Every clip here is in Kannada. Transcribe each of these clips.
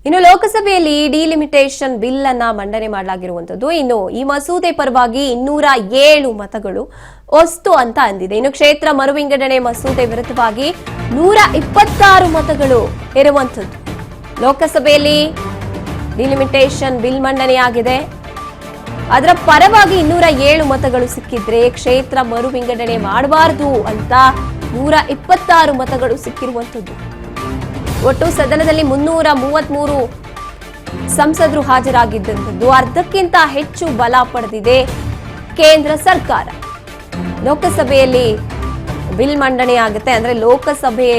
ಇನ್ನು ಲೋಕಸಭೆಯಲ್ಲಿ ಡಿಲಿಮಿಟೇಷನ್ ಬಿಲ್ ಅನ್ನ ಮಂಡನೆ ಮಾಡಲಾಗಿರುವಂತದ್ದು. ಇನ್ನು ಈ ಮಸೂದೆ ಪರವಾಗಿ 207 ಮತಗಳು ಒಸ್ತು ಅಂತ ಅಂದಿದೆ. ಇನ್ನು ಕ್ಷೇತ್ರ ಮರುವಿಂಗಡಣೆ ಮಸೂದೆ ವಿರುದ್ಧವಾಗಿ 126 ಮತಗಳು ಇರುವಂತದ್ದು. ಲೋಕಸಭೆಯಲ್ಲಿ ಡಿಲಿಮಿಟೇಷನ್ ಬಿಲ್ ಮಂಡನೆಯಾಗಿದೆ. ಅದರ ಪರವಾಗಿ 207 ಮತಗಳು ಸಿಕ್ಕಿದ್ರೆ ಕ್ಷೇತ್ರ ಮರು ವಿಂಗಡಣೆ ಮಾಡಬಾರದು ಅಂತ 126 ಮತಗಳು ಸಿಕ್ಕಿರುವಂತದ್ದು. ಒಟ್ಟು ಸದನದಲ್ಲಿ 333 ಸಂಸದರು ಹಾಜರಾಗಿದ್ದಂಥದ್ದು. ಅರ್ಧಕ್ಕಿಂತ ಹೆಚ್ಚು ಬಲ ಪಡೆದಿದೆ ಕೇಂದ್ರ ಸರ್ಕಾರ. ಲೋಕಸಭೆಯಲ್ಲಿ ಬಿಲ್ ಮಂಡನೆಯಾಗುತ್ತೆ ಅಂದ್ರೆ ಲೋಕಸಭೆ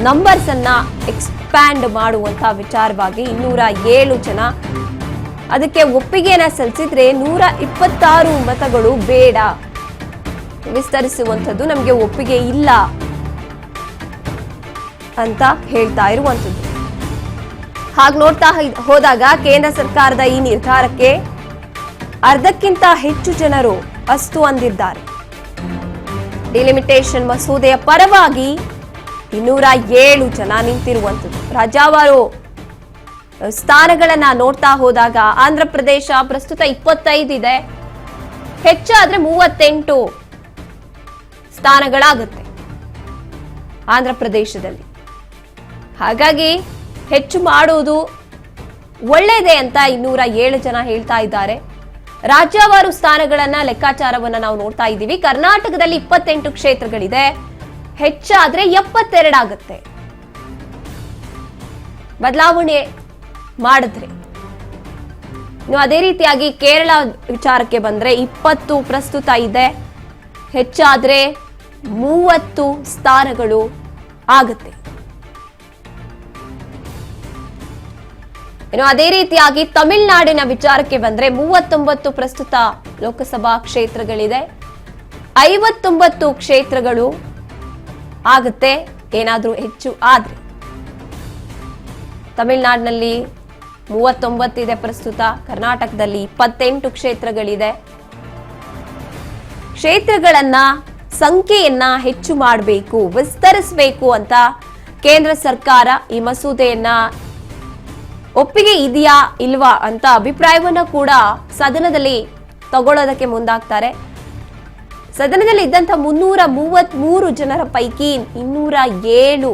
ನಂಬರ್ಸ್ ಅನ್ನ ಎಕ್ಸ್ಪ್ಯಾಂಡ್ ಮಾಡುವಂತಹ ವಿಚಾರವಾಗಿ 207 ಜನ ಅದಕ್ಕೆ ಒಪ್ಪಿಗೆಯನ್ನ ಸಲ್ಲಿಸಿದ್ರೆ 126 ಮತಗಳು ಬೇಡ, ವಿಸ್ತರಿಸುವಂಥದ್ದು ನಮಗೆ ಒಪ್ಪಿಗೆ ಇಲ್ಲ ಅಂತ ಹೇಳ್ತಾ ಇರುವಂಥದ್ದು. ಹಾಗೆ ನೋಡ್ತಾ ಹೋದಾಗ ಕೇಂದ್ರ ಸರ್ಕಾರದ ಈ ನಿರ್ಧಾರಕ್ಕೆ ಅರ್ಧಕ್ಕಿಂತ ಹೆಚ್ಚು ಜನರು ಅಸ್ತು ಅಂದಿದ್ದಾರೆ. ಡಿಲಿಮಿಟೇಷನ್ ಮಸೂದೆಯ ಪರವಾಗಿ 207 ಜನ ನಿಂತಿರುವಂಥದ್ದು. ರಾಜ್ಯವಾರು ಸ್ಥಾನಗಳನ್ನ ನೋಡ್ತಾ ಹೋದಾಗ ಆಂಧ್ರ ಪ್ರದೇಶ ಪ್ರಸ್ತುತ 25 ಇದೆ, ಹೆಚ್ಚಾದ್ರೆ 38 ಸ್ಥಾನಗಳಾಗುತ್ತೆ ಆಂಧ್ರ ಪ್ರದೇಶದಲ್ಲಿ. ಹಾಗಾಗಿ ಹೆಚ್ಚು ಮಾಡುವುದು ಒಳ್ಳೆಯದೇ ಅಂತ 207 ಜನ ಹೇಳ್ತಾ ಇದ್ದಾರೆ. ರಾಜ್ಯವಾರು ಸ್ಥಾನಗಳನ್ನ ಲೆಕ್ಕಾಚಾರವನ್ನ ನಾವು ನೋಡ್ತಾ ಇದ್ದೀವಿ. ಕರ್ನಾಟಕದಲ್ಲಿ 28 ಕ್ಷೇತ್ರಗಳಿದೆ, ಹೆಚ್ಚಾದ್ರೆ 72 ಆಗುತ್ತೆ ಬದಲಾವಣೆ ಮಾಡಿದ್ರೆ. ಇನ್ನು ಅದೇ ರೀತಿಯಾಗಿ ಕೇರಳ ವಿಚಾರಕ್ಕೆ ಬಂದ್ರೆ 20 ಪ್ರಸ್ತುತ ಇದೆ, ಹೆಚ್ಚಾದ್ರೆ 30 ಸ್ಥಾನಗಳು ಆಗುತ್ತೆ. ಇನ್ನು ಅದೇ ರೀತಿಯಾಗಿ ತಮಿಳುನಾಡಿನ ವಿಚಾರಕ್ಕೆ ಬಂದ್ರೆ 39 ಪ್ರಸ್ತುತ ಲೋಕಸಭಾ ಕ್ಷೇತ್ರಗಳಿದೆ, 59 ಕ್ಷೇತ್ರಗಳು ಆಗುತ್ತೆ ಏನಾದ್ರೂ ಹೆಚ್ಚು ಆದ್ರೆ. ತಮಿಳುನಾಡಿನಲ್ಲಿ 39 ಇದೆ ಪ್ರಸ್ತುತ, ಕರ್ನಾಟಕದಲ್ಲಿ 28 ಕ್ಷೇತ್ರಗಳಿದೆ. ಕ್ಷೇತ್ರಗಳನ್ನ ಸಂಖ್ಯೆಯನ್ನ ಹೆಚ್ಚು ಮಾಡಬೇಕು, ವಿಸ್ತರಿಸಬೇಕು ಅಂತ ಕೇಂದ್ರ ಸರ್ಕಾರ ಈ ಮಸೂದೆಯನ್ನ ಒಪ್ಪಿಗೆ ಇದೆಯಾ ಇಲ್ವಾ ಅಂತ ಅಭಿಪ್ರಾಯವನ್ನ ಕೂಡ ಸದನದಲ್ಲಿ ತಗೊಳ್ಳೋದಕ್ಕೆ ಮುಂದಾಗ್ತಾರೆ. ಸದನದಲ್ಲಿ ಇದ್ದಂಥ 333 ಜನರ ಪೈಕಿ 207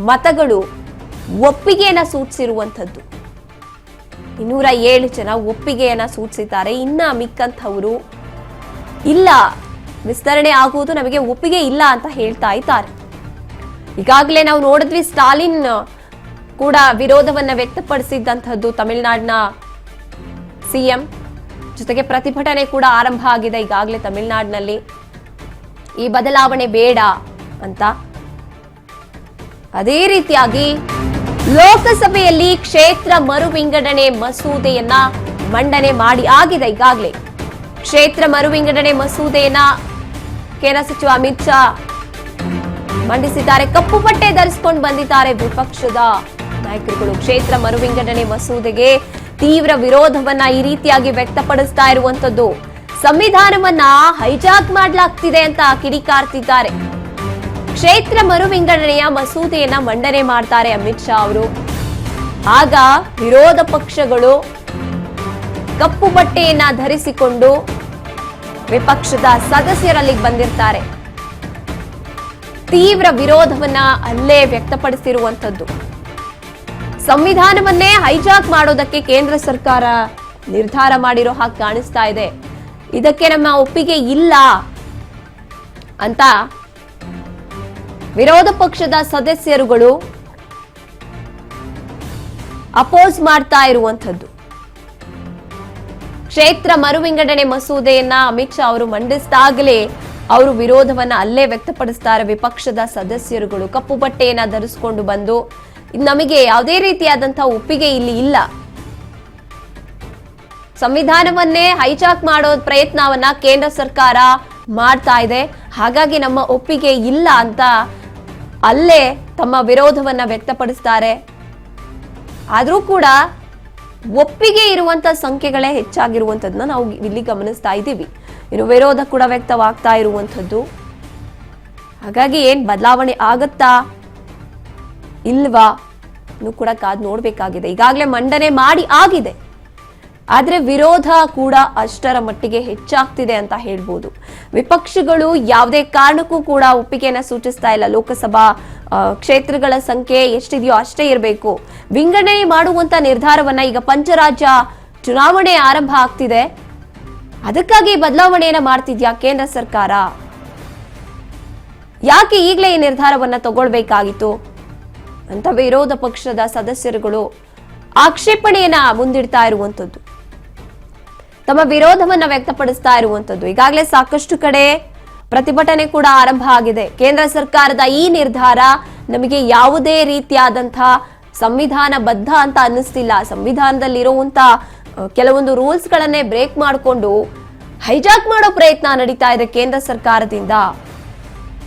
ಮತಗಳು ಒಪ್ಪಿಗೆಯನ್ನ ಸೂಚಿಸಿರುವಂಥದ್ದು. 207 ಜನ ಒಪ್ಪಿಗೆಯನ್ನ ಸೂಚಿಸಿದ್ದಾರೆ. ಇನ್ನ ಮಿಕ್ಕಂಥವರು ಇಲ್ಲ, ವಿಸ್ತರಣೆ ಆಗುವುದು ನಮಗೆ ಒಪ್ಪಿಗೆ ಇಲ್ಲ ಅಂತ ಹೇಳ್ತಾ ಇದ್ದಾರೆ. ಈಗಾಗಲೇ ನಾವು ನೋಡಿದ್ವಿ, ಸ್ಟಾಲಿನ್ ಕೂಡ ವಿರೋಧವನ್ನ ವ್ಯಕ್ತಪಡಿಸಿದ್ದಂಥದ್ದು ತಮಿಳುನಾಡಿನ ಸಿಎಂ. ಜೊತೆಗೆ ಪ್ರತಿಭಟನೆ ಕೂಡ ಆರಂಭ ಆಗಿದೆ ಈಗಾಗಲೇ ತಮಿಳುನಾಡಿನಲ್ಲಿ, ಈ ಬದಲಾವಣೆ ಬೇಡ ಅಂತ. ಅದೇ ರೀತಿಯಾಗಿ ಲೋಕಸಭೆಯಲ್ಲಿ ಕ್ಷೇತ್ರ ಮರು ವಿಂಗಡಣೆ ಮಸೂದೆಯನ್ನ ಮಂಡನೆ ಮಾಡಿ ಆಗಿದೆ ಈಗಾಗಲೇ. ಕ್ಷೇತ್ರ ಮರು ವಿಂಗಡಣೆ ಮಸೂದೆಯನ್ನ ಕೇಂದ್ರ ಸಚಿವ ಅಮಿತ್ ಶಾ ಮಂಡಿಸಿದ್ದಾರೆ. ಕಪ್ಪು ಬಟ್ಟೆ ಧರಿಸಿಕೊಂಡು ಬಂದಿದ್ದಾರೆ ವಿಪಕ್ಷದ ನಾಯಕರುಗಳು. ಕ್ಷೇತ್ರ ಮರು ವಿಂಗಡಣೆ ಮಸೂದೆಗೆ ತೀವ್ರ ವಿರೋಧವನ್ನ ಈ ರೀತಿಯಾಗಿ ವ್ಯಕ್ತಪಡಿಸ್ತಾ ಇರುವಂತದ್ದು. ಸಂವಿಧಾನವನ್ನ ಹೈಜಾಕ್ ಮಾಡಲಾಗ್ತಿದೆ ಅಂತ ಕಿಡಿಕಾರ್ತಿದ್ದಾರೆ. ಕ್ಷೇತ್ರ ಮರು ವಿಂಗಡಣೆಯ ಮಸೂದೆಯನ್ನ ಮಂಡನೆ ಮಾಡ್ತಾರೆ ಅಮಿತ್ ಶಾ ಅವರು. ಆಗ ವಿರೋಧ ಪಕ್ಷಗಳು ಕಪ್ಪು ಬಟ್ಟೆಯನ್ನ ಧರಿಸಿಕೊಂಡು ವಿಪಕ್ಷದ ಸದಸ್ಯರಲ್ಲಿ ಬಂದಿರ್ತಾರೆ. ತೀವ್ರ ವಿರೋಧವನ್ನ ಅಲ್ಲೇ ವ್ಯಕ್ತಪಡಿಸಿರುವಂತದ್ದು. ಸಂವಿಧಾನವನ್ನೇ ಹೈಜಾಕ್ ಮಾಡೋದಕ್ಕೆ ಕೇಂದ್ರ ಸರ್ಕಾರ ನಿರ್ಧಾರ ಮಾಡಿರೋ ಹಾಗೆ ಕಾಣಿಸ್ತಾ ಇದೆ. ಇದಕ್ಕೆ ನಮ್ಮ ಒಪ್ಪಿಗೆ ಇಲ್ಲ ಅಂತ ವಿರೋಧ ಪಕ್ಷದ ಸದಸ್ಯರುಗಳು ಅಪೋಸ್ ಮಾಡ್ತಾ ಇರುವಂತದ್ದು. ಕ್ಷೇತ್ರ ಮರು ವಿಂಗಡಣೆ ಮಸೂದೆಯನ್ನ ಅಮಿತ್ ಶಾ ಅವರು ಮಂಡಿಸಿದಾಗಲೇ ಅವರು ವಿರೋಧವನ್ನ ಅಲ್ಲೇ ವ್ಯಕ್ತಪಡಿಸ್ತಾರೆ. ವಿಪಕ್ಷದ ಸದಸ್ಯರುಗಳು ಕಪ್ಪು ಬಟ್ಟೆಯನ್ನ ಧರಿಸಿಕೊಂಡು ಬಂದು ನಮಗೆ ಯಾವುದೇ ರೀತಿಯಾದಂತಹ ಒಪ್ಪಿಗೆ ಇಲ್ಲಿ ಇಲ್ಲ, ಸಂವಿಧಾನವನ್ನೇ ಹೈಜಾಕ್ ಮಾಡೋ ಪ್ರಯತ್ನವನ್ನ ಕೇಂದ್ರ ಸರ್ಕಾರ ಮಾಡ್ತಾ ಇದೆ, ಹಾಗಾಗಿ ನಮ್ಮ ಒಪ್ಪಿಗೆ ಇಲ್ಲ ಅಂತ ಅಲ್ಲೇ ತಮ್ಮ ವಿರೋಧವನ್ನ ವ್ಯಕ್ತಪಡಿಸ್ತಾರೆ. ಆದ್ರೂ ಕೂಡ ಒಪ್ಪಿಗೆ ಇರುವಂತ ಸಂಖ್ಯೆಗಳೇ ಹೆಚ್ಚಾಗಿರುವಂತದನ್ನ ನಾವು ಇಲ್ಲಿ ಗಮನಿಸ್ತಾ ಇದ್ದೀವಿ. ಇನ್ನು ವಿರೋಧ ಕೂಡ ವ್ಯಕ್ತವಾಗ್ತಾ ಇರುವಂತದ್ದು. ಹಾಗಾಗಿ ಏನ್ ಬದಲಾವಣೆ ಆಗತ್ತಾ ಇಲ್ವಾ ಕೂಡ ಕಾದು ನೋಡಬೇಕಾಗಿದೆ. ಈಗಾಗಲೇ ಮಂಡನೆ ಮಾಡಿ ಆಗಿದೆ, ಆದರೆ ವಿರೋಧ ಕೂಡ ಅಷ್ಟರ ಮಟ್ಟಿಗೆ ಹೆಚ್ಚಾಗ್ತಿದೆ ಅಂತ ಹೇಳ್ಬೋದು. ವಿಪಕ್ಷಗಳು ಯಾವುದೇ ಕಾರಣಕ್ಕೂ ಕೂಡ ಒಪ್ಪಿಗೆಯನ್ನ ಸೂಚಿಸ್ತಾ ಇಲ್ಲ. ಲೋಕಸಭಾ ಕ್ಷೇತ್ರಗಳ ಸಂಖ್ಯೆ ಎಷ್ಟಿದೆಯೋ ಅಷ್ಟೇ ಇರಬೇಕು. ವಿಂಗಡಣೆ ಮಾಡುವಂತ ನಿರ್ಧಾರವನ್ನ ಈಗ ಪಂಚರಾಜ್ಯ ಚುನಾವಣೆ ಆರಂಭ ಆಗ್ತಿದೆ, ಅದಕ್ಕಾಗಿ ಬದಲಾವಣೆಯನ್ನ ಮಾಡ್ತಿದ್ಯಾ ಕೇಂದ್ರ ಸರ್ಕಾರ? ಯಾಕೆ ಈಗಲೇ ಈ ನಿರ್ಧಾರವನ್ನ ತಗೊಳ್ಬೇಕಾಗಿತ್ತು ಅಂತ ವಿರೋಧ ಪಕ್ಷದ ಸದಸ್ಯರುಗಳು ಆಕ್ಷೇಪಣೆಯನ್ನ ಮುಂದಿಡ್ತಾ ಇರುವಂತದ್ದು, ತಮ್ಮ ವಿರೋಧವನ್ನ ವ್ಯಕ್ತಪಡಿಸ್ತಾ ಇರುವಂತದ್ದು. ಈಗಾಗಲೇ ಸಾಕಷ್ಟು ಕಡೆ ಪ್ರತಿಭಟನೆ ಕೂಡ ಆರಂಭ ಆಗಿದೆ. ಕೇಂದ್ರ ಸರ್ಕಾರದ ಈ ನಿರ್ಧಾರ ನಮಗೆ ಯಾವುದೇ ರೀತಿಯಾದಂತಹ ಸಂವಿಧಾನ ಬದ್ಧ ಅಂತ ಅನ್ನಿಸ್ತಿಲ್ಲ. ಸಂವಿಧಾನದಲ್ಲಿರುವಂತ ಕೆಲವೊಂದು ರೂಲ್ಸ್ ಗಳನ್ನೇ ಬ್ರೇಕ್ ಮಾಡಿಕೊಂಡು ಹೈಜಾಕ್ ಮಾಡೋ ಪ್ರಯತ್ನ ನಡೀತಾ ಇದೆ ಕೇಂದ್ರ ಸರ್ಕಾರದಿಂದ.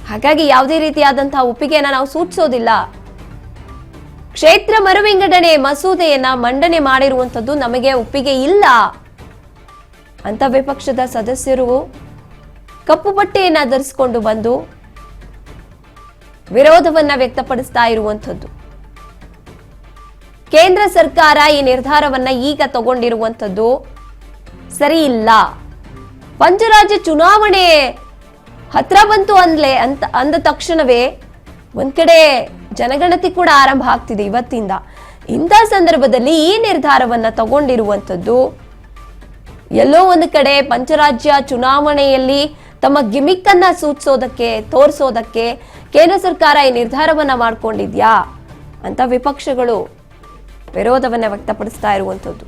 ಹಾಗಾಗಿ ಯಾವುದೇ ರೀತಿಯಾದಂತಹ ಒಪ್ಪಿಗೆಯನ್ನ ನಾವು ಸೂಚಿಸೋದಿಲ್ಲ. ಕ್ಷೇತ್ರ ಮರುವಿಂಗಡಣೆ ಮಸೂದೆಯನ್ನ ಮಂಡನೆ ಮಾಡಿರುವಂತದ್ದು ನಮಗೆ ಒಪ್ಪಿಗೆ ಇಲ್ಲ ಅಂತ ವಿಪಕ್ಷದ ಸದಸ್ಯರು ಕಪ್ಪು ಬಟ್ಟೆಯನ್ನ ಧರಿಸಿಕೊಂಡು ಬಂದು ವಿರೋಧವನ್ನ ವ್ಯಕ್ತಪಡಿಸ್ತಾ ಇರುವಂತದ್ದು. ಕೇಂದ್ರ ಸರ್ಕಾರ ಈ ನಿರ್ಧಾರವನ್ನ ಈಗ ತಗೊಂಡಿರುವಂತದ್ದು ಸರಿ ಇಲ್ಲ. ಪಂಚರಾಜ್ಯ ಚುನಾವಣೆ ಹತ್ರ ಬಂತು ಅಂದ ತಕ್ಷಣವೇ ಒಂದ್ ಕಡೆ ಜನಗಣತಿ ಕೂಡ ಆರಂಭ ಆಗ್ತಿದೆ ಇವತ್ತಿಂದ. ಇಂಥ ಸಂದರ್ಭದಲ್ಲಿ ಈ ನಿರ್ಧಾರವನ್ನ ತಗೊಂಡಿರುವಂತದ್ದು ಎಲ್ಲೋ ಒಂದು ಕಡೆ ಪಂಚರಾಜ್ಯ ಚುನಾವಣೆಯಲ್ಲಿ ತಮ್ಮ ಗಿಮಿಕ್ ಅನ್ನ ಸೂಚಿಸೋದಕ್ಕೆ, ತೋರಿಸೋದಕ್ಕೆ ಕೇಂದ್ರ ಸರ್ಕಾರ ಈ ನಿರ್ಧಾರವನ್ನ ಮಾಡ್ಕೊಂಡಿದ್ಯಾ ಅಂತ ವಿಪಕ್ಷಗಳು ವಿರೋಧವನ್ನ ವ್ಯಕ್ತಪಡಿಸ್ತಾ ಇರುವಂತದ್ದು.